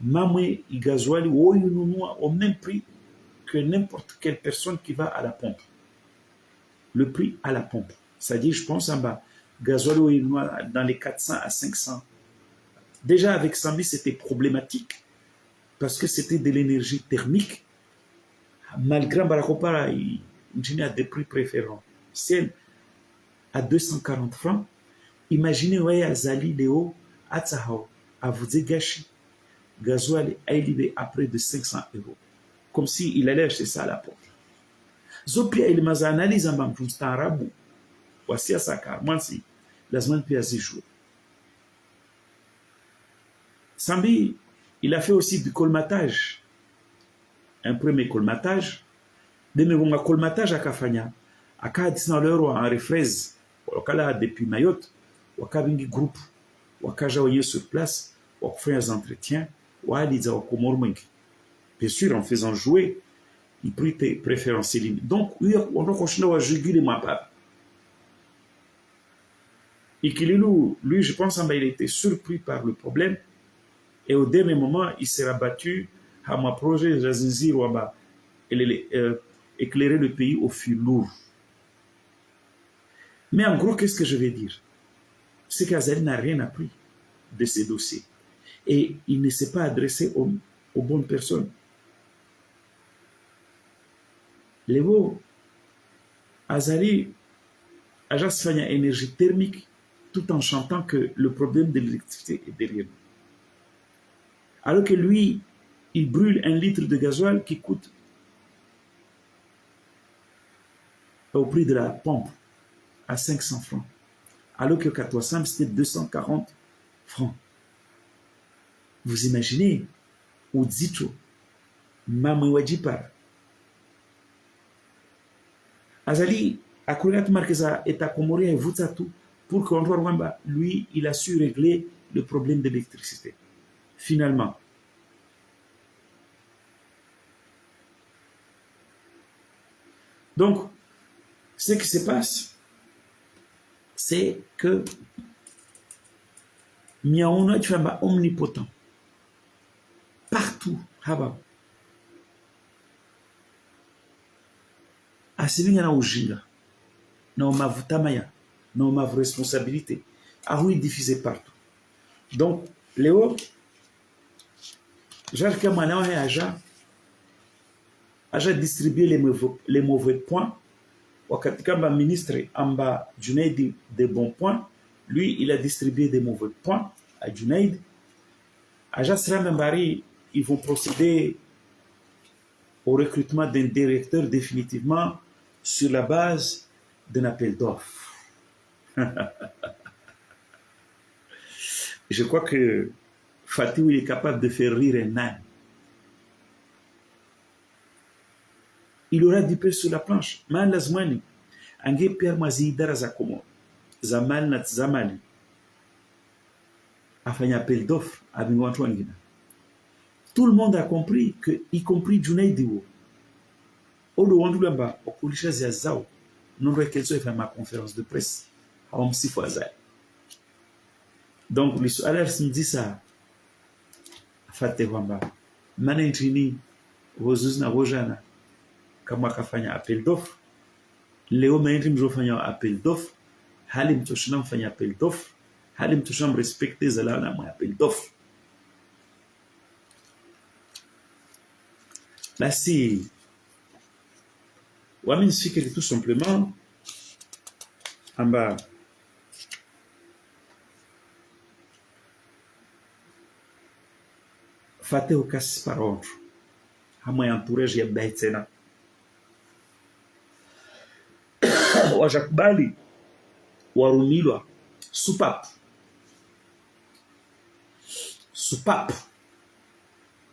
mamé gasoil au même prix que n'importe quelle personne qui va à la pompe. Le prix à la pompe. C'est-à-dire, je pense en bas, gasoil dans les 400 à 500. Déjà, avec 100 000, c'était problématique parce que c'était de l'énergie thermique. Malgré Barakopara, il a des prix préférents. C'est à 240 francs. Imaginez, ouais, à Zali, Léo, à Tsahao, à Vouzegashi, gasoil a élevé à près de 500 euros. Comme s'il allait acheter ça à la pompe. Zopia il m'a analysé en bas, c'est un rabou. Voici à sa carte. Moi, si, la semaine puis à 6 jours. Sambi, il a fait aussi du colmatage. Un premier colmatage. Dès que colmatage à Kafanya, à 400 euros en refraise, au depuis Mayotte, au Kabingi groupe, au Kajaoye sur place, au faire des entretiens, au Aliza au Komormengi. Bien sûr, en faisant jouer, il prit préférentiel. Donc, on va continuer à juguler les mapas. Et qu'il lui, je pense, il a été surpris par le problème. Et au dernier moment, il s'est rabattu à mon projet de Zinzir Waba, éclairer le pays au fil lourd. Mais en gros, qu'est-ce que je vais dire? C'est qu'Azali n'a rien appris de ces dossiers. Et il ne s'est pas adressé aux bonnes personnes. Lévo, Azali a juste fait une énergie thermique tout en chantant que le problème de l'électricité est derrière nous. Alors que lui, il brûle 1 litre de gasoil qui coûte au prix de la pompe à 500 francs. Alors que Katouassam, c'était 240 francs. Vous imaginez, au Zito, Mamouadjipar. Azali, à Kourinat Marquesa et à Comorien et Vutsatou, pour qu'on lui, il a su régler le problème de l'électricité. Finalement. Donc, ce qui se passe, c'est que Miaouna est omnipotent. Partout, Haba. Asilinga ujinga, na mavutamaya, na ma responsabilité. Aroui diffusé partout. Donc, Léo, Jacques Kamana et Aja distribué les mauvais points. Wakatika ba ministre Amba Junaid des bons points. Lui, il a distribué des mauvais points à Junaid. Aja Sra Membari, ils vont procéder au recrutement d'un directeur définitivement sur la base d'un appel d'offres. Je crois que Fatou est capable de faire rire un âne. Il aura du peu sur la planche. Man lazmani, ange Pierre Mazi daraza komo, zamal nat zamali. Afin appel d'offres à Bingwantouangina. Tout le monde a compris que, y compris Junaid Diwo, Odo Wandulamba, Okulisha Ziazao, non qu'elle soit fait ma conférence de presse, à Omsifouazai. Donc, le Alers me dit ça, Fateh Wamba, Manentrini, Rosuzna Rojana, Kamaka Fanya appel d'offres, Léo Maintrim Jofanya appel d'offres, Halim Toshnam Fanya appel d'offres, Halim Tosham respecté Zalana mon appel d'offres. Là, si Wamin Sikeri tout simplement en bas. Fateh au casse par ordre. À moi entourage ya Baitsena. Wajakbali Warumilwa Soupap. Soupap.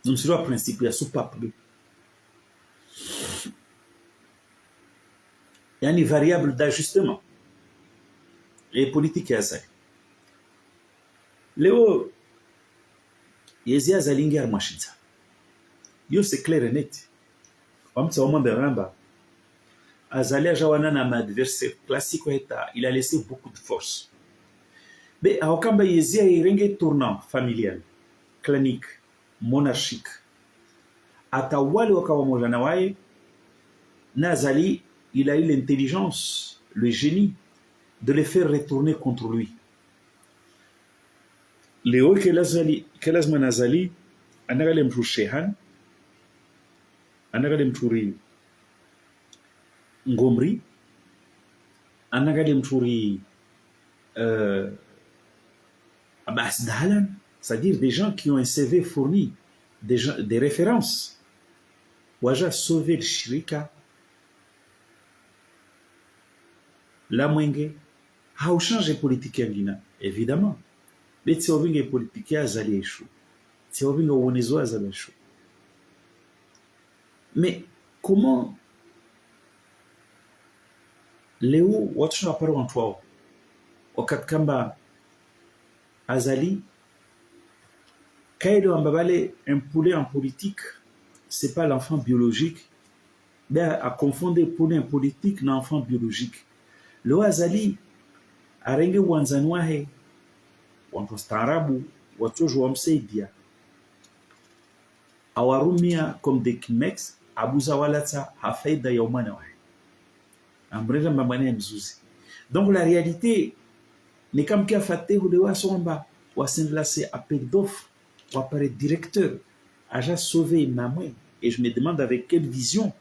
Nous sommes au principe ya Soupap. Il y a une variable d'ajustement. Et politique à ça. Léo, Yezia Zalingar Machinza. Yo, c'est clair et net. Wamtsa wamwambia ramba Azali ajawana na adversaire classique il a laissé beaucoup de force. Mais awakamba yezia irenge tournant familial, clanique, monarchique. Ata wale wakawa moja na wae, na Azali, il a eu l'intelligence, le génie de les faire retourner contre lui. Leo kelazma na Azali, anagale mtu Shehan, anagale mturi Ngomri, anagale mturi Abbas Dahlan, c'est-à-dire des gens qui ont un CV fourni, des références. Waja sauvé le shirika, la mwenge, ha change politique yangina, évidemment. Mais tu as vu politique Azali échou. Tu as vu Onezo Azali échou. Mais comment Léo, watu na paro wantwao, wakati kamba Azali, Kaido Ambabale, un poulet en politique, c'est pas l'enfant biologique. Ben, à confondre poulet en politique, l'enfant biologique. Le Azali, arenge wanzanwahe, wantostaarabu, watojo wamsaidia. Awarumia comme des Kimex, abuza walata, hafaida ya umana wahe. Ambreza mbamane mzuzi. Donc la réalité, n'est comme qui a fait Hulewa Somba, ou à s'enlacer appel d'offres, ou apparaître directeur, a déjà sauvé Mamoué. Et je me demande avec quelle vision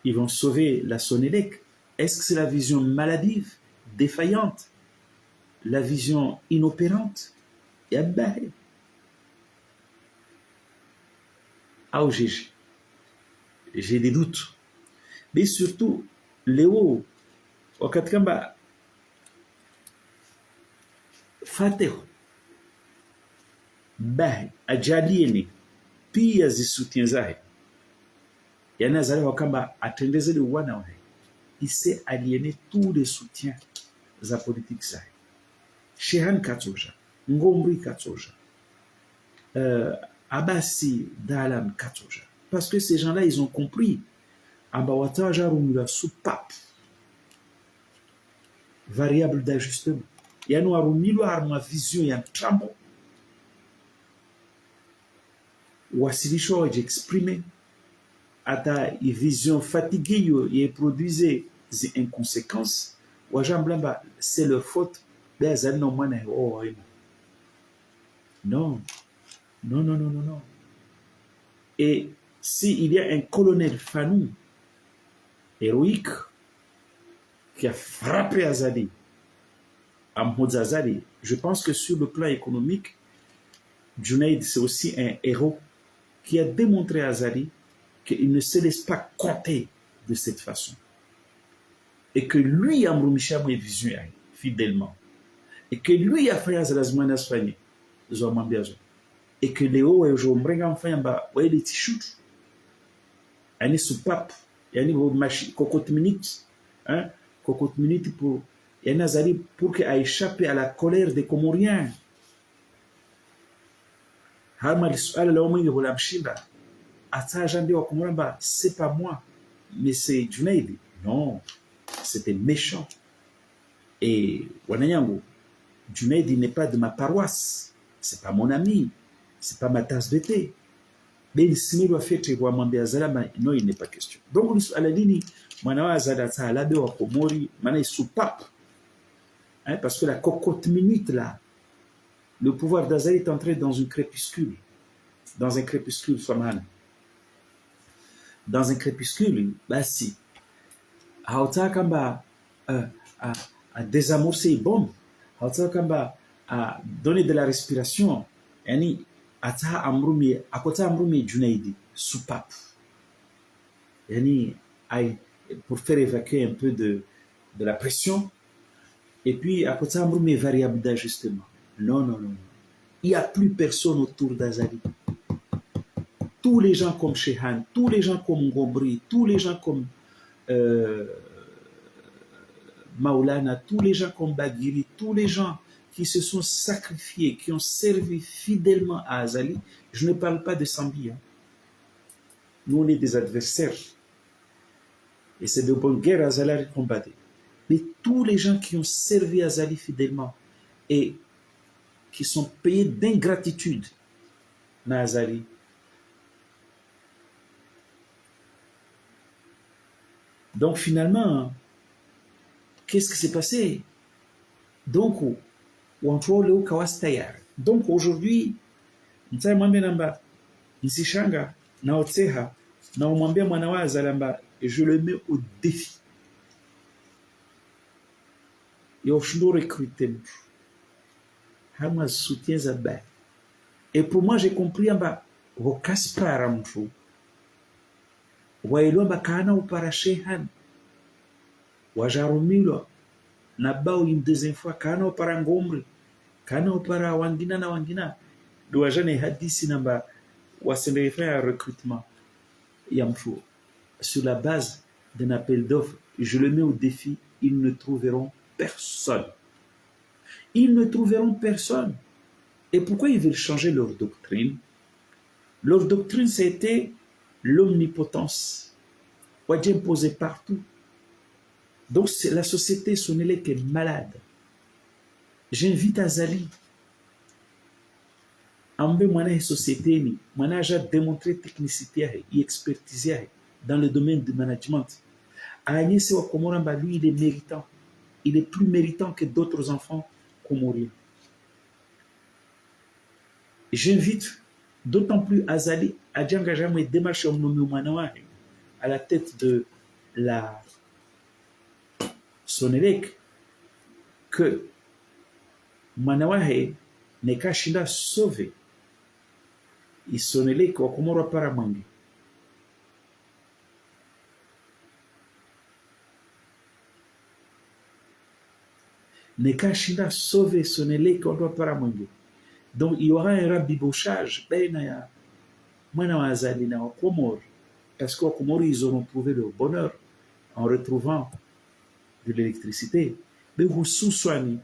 ils vont sauver la Sonélec. Est-ce que c'est la vision maladive, défaillante, la vision inopérante? Et abaye. Ah, j'ai des doutes. Mais surtout, Léo, au Katkamba, Fateh, Bahi, Ajalieni, pia zisutien zahe. Yana Azali wakamba atendeze le wana wahe. Il s'est aliéné tous les soutiens de la politique zahe. Shehan Katsoja, Ngomri Katsoja, Abassi Dalan Katsoja. Parce que ces gens-là, ils ont compris. Ambawata Jarumula soupape. Variable d'ajustement. Il y a une vision, il y a un trambo. Wasilisho j'exprime ata une vision fatiguée et produisait des inconséquences. Wajamblamba, c'est leur faute. Non, non, non, non, non, non. Et s'il y a un colonel Fanou, héroïque, qui a frappé Azali, Azali, je pense que sur le plan économique, Junaid, c'est aussi un héros qui a démontré à Azali qu'il ne se laisse pas compter de cette façon. Et que lui, Amrou Micham, est visionnaire, fidèlement. Et que lui, a fait Azalazman Asfani, et que Léo et Jombreng, enfin, ouais, les t-shirts, il y a soupape, il y a une cocotte minute, hein, cocotte minute pour. Il y a Azali pour qu'il ait échappé à la colère des Comoriens. C'est pas moi, mais c'est Junaid. Non, c'était méchant. Et Wanayango, Junaid n'est pas de ma paroisse, c'est pas mon ami, c'est pas ma tasse de thé. Mais il s'est mis à faire non, il n'est pas question. Donc, à la ligne, Manawa Azada, ça a l'abe wa Komori, Mana soupape. Parce que la cocotte minute là, le pouvoir d'Azali est entré dans un crépuscule. Dans un crépuscule, Soman. Dans un crépuscule, bah si. Haouta Kamba a désamorcé les bombes. Haouta Kamba a donné de la respiration. Yani, Ata Amrumi, Akota Amrumi Junaidi, soupape. Yani, pour faire évacuer un peu de la pression. Et puis, Akota Amrumi variable d'ajustement. Non, non, non. Il n'y a plus personne autour d'Azali. Tous les gens comme Shehan, tous les gens comme Ngobri, tous les gens comme Maulana, tous les gens comme Bagiri, tous les gens qui se sont sacrifiés, qui ont servi fidèlement à Azali. Je ne parle pas de Sambi. Hein. Nous, on est des adversaires. Et c'est de bonne guerre Azali combattait. Mais tous les gens qui ont servi Azali fidèlement et qui sont payés d'ingratitude na Azali, donc finalement, qu'est-ce qui s'est passé? Donc, donc aujourd'hui, mtsai mwambie namba Nsishanga na Otseha na umwambia mwana wa Azalamba, je le mets au défi. Et je dois recruter. Hama soutien Zaba. Et pour moi, j'ai compris amba au Kaspara mfu. Wailo amba kana uparashehan. Wajarumilo na bao une deuxième fois kana upara ngomri. Kana upara wangina na wangina. Douajane hadisi namba wasende faire un recrutement. Yamfu. Sur la base d'un appel d'offres, je le mets au défi, ils ne trouveront personne. Ils ne trouveront personne. Et pourquoi ils veulent changer leur doctrine? Leur doctrine, c'était l'omnipotence. Wadjem posé partout. Donc la société Sonelec est malade. J'invite Azali. Ambe mwana société ni, mwana a démontré technicité et expertise dans le domaine du management. Agnès Wakomoramba, lui, il est méritant. Il est plus méritant que d'autres enfants comoriens. J'invite d'autant plus Azali à Djangajam et démarcher à la tête de la Sonelec que Manawahe n'est qu'à Shinda sauvé. Il Sonelec au Komoro Paramangi. N'est qu'à Shinda sauvé Sonelec au Paramangi. Donc il y aura un rabibochage parce qu'au Comores, ils auront trouvé le bonheur en retrouvant de l'électricité. Mais vous sous-soignez,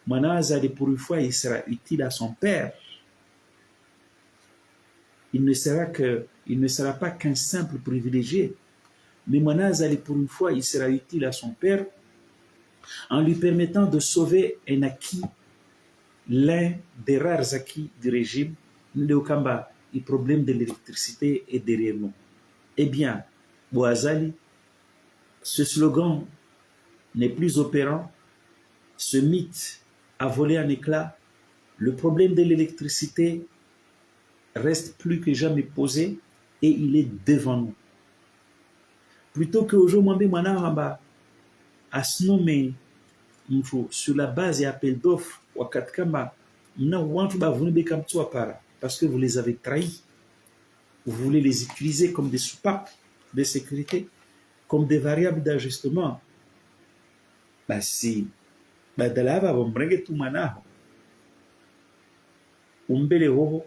Manazali, pour une fois, il sera utile à son père. Il ne sera pas qu'un simple privilégié. Mais Manazali, pour une fois, il sera utile à son père en lui permettant de sauver un acquis, l'un des rares acquis du régime, Ndéokamba, le problème de l'électricité est derrière nous. Eh bien, Boazali, ce slogan n'est plus opérant, ce mythe a volé en éclats, le problème de l'électricité reste plus que jamais posé et il est devant nous. Plutôt qu'aujourd'hui, à se nommer sur la base et appel d'offres, parce que vous les avez trahis, vous voulez les utiliser comme des soupapes de sécurité, comme des variables d'ajustement. Si badalava bombrenge tu manaho umbele hoho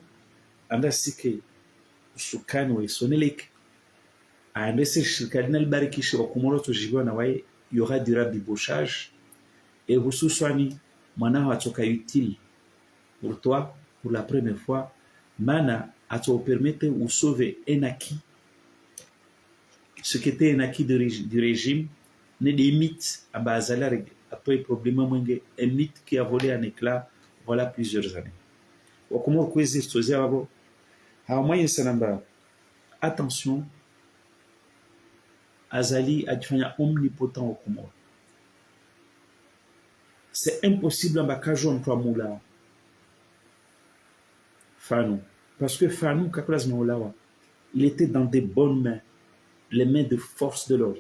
anda sike usukani wa Sonelec anda se shirikali albarikishe wa Komoro tojibiwa na wae, il y aura du rabibochage et hususani manaho atoka utile pour toi pour la première fois, mana ato permettre ou sauver un acquis, ce qui était un acquis du régime, ne des mythes à Bazala après problème un mythe qui a volé en éclat voilà plusieurs années. Attention, Azali a devenu omnipotent au Comore. C'est impossible en bakajo en trois moula. Fanou. Parce que Fanou, Kaklas Maolawa, il était dans des bonnes mains, les mains de force de l'ordre.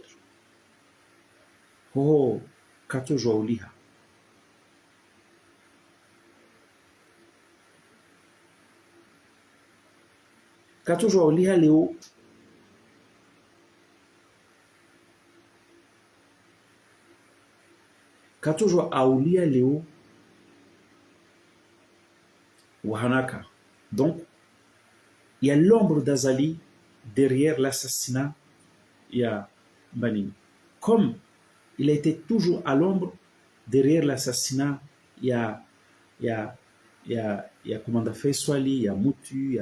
Oh, Kato Joauliha. Kato Joauliha Léo. Kato Joauliha Léo. Wahanaka. Donc, il y a l'ombre d'Azali derrière l'assassinat. Il y a Banim. Comme il a été toujours à l'ombre derrière l'assassinat, il y a Commanda Faiswali, il y a Moutu, il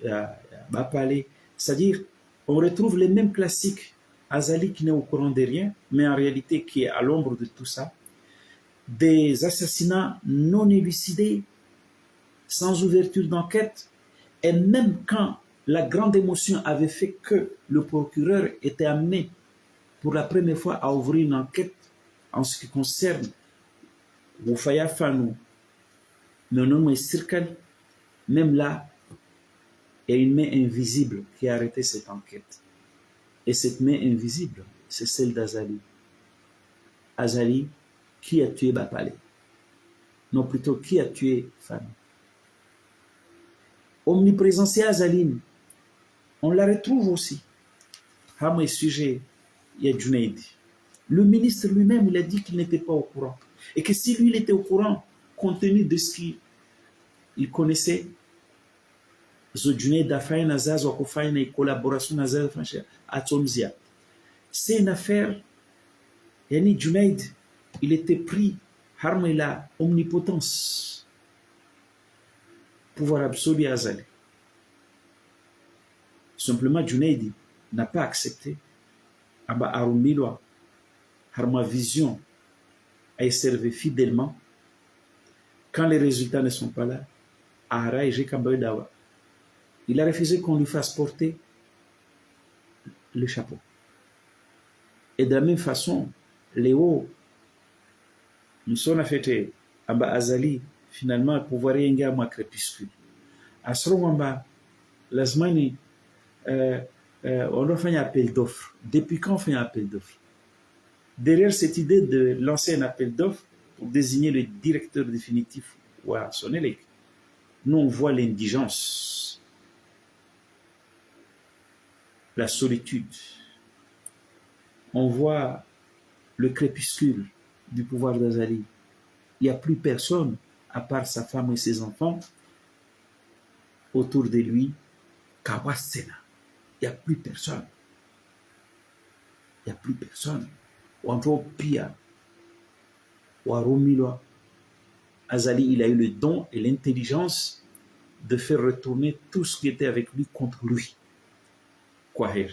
y a Bapale. C'est-à-dire, On retrouve les mêmes classiques. Azali qui n'est au courant de rien, mais en réalité qui est à l'ombre de tout ça. Des assassinats non élucidés, sans ouverture d'enquête. Et même quand la grande émotion avait fait que le procureur était amené pour la première fois à ouvrir une enquête en ce qui concerne Wufaya Fanou, mais non mais Sirkal, même là, il y a une main invisible qui a arrêté cette enquête. Et cette main invisible, c'est celle d'Azali. Azali, qui a tué Bapalé? Non, plutôt, qui a tué Fanou? Omniprésence Azaline, on la retrouve aussi. Hamé sujet, il y a Junaidi. Le ministre lui-même, il a dit qu'il n'était pas au courant. Et que si lui, il était au courant, compte tenu de ce qu'il connaissait, c'est une affaire. Yani Junaid, il était pris, Harma il a omnipotence, pouvoir absolu à Azali. Simplement, Junaid n'a pas accepté. Aba Arumilwa, Harma vision a servi fidèlement. Quand les résultats ne sont pas là, Ara et Jekambadawa, il a refusé qu'on lui fasse porter le chapeau. Et de la même façon, Léo, nous sommes affectés à Azali, finalement, pouvoir y aller à crépuscule. À ce moment-là, l'Azmani, on doit faire un appel d'offres. Depuis quand on fait un appel d'offres? Derrière cette idée de lancer un appel d'offres pour désigner le directeur définitif ou à son élève, nous on voit l'indigence, la solitude, on voit le crépuscule du pouvoir d'Azali. Il n'y a plus personne, à part sa femme et ses enfants, autour de lui. Kawasena. Il n'y a plus personne. Il n'y a plus personne. Wantro Pia, Waromilo, Azali, il a eu le don et l'intelligence de faire retourner tout ce qui était avec lui contre lui. Kwaher.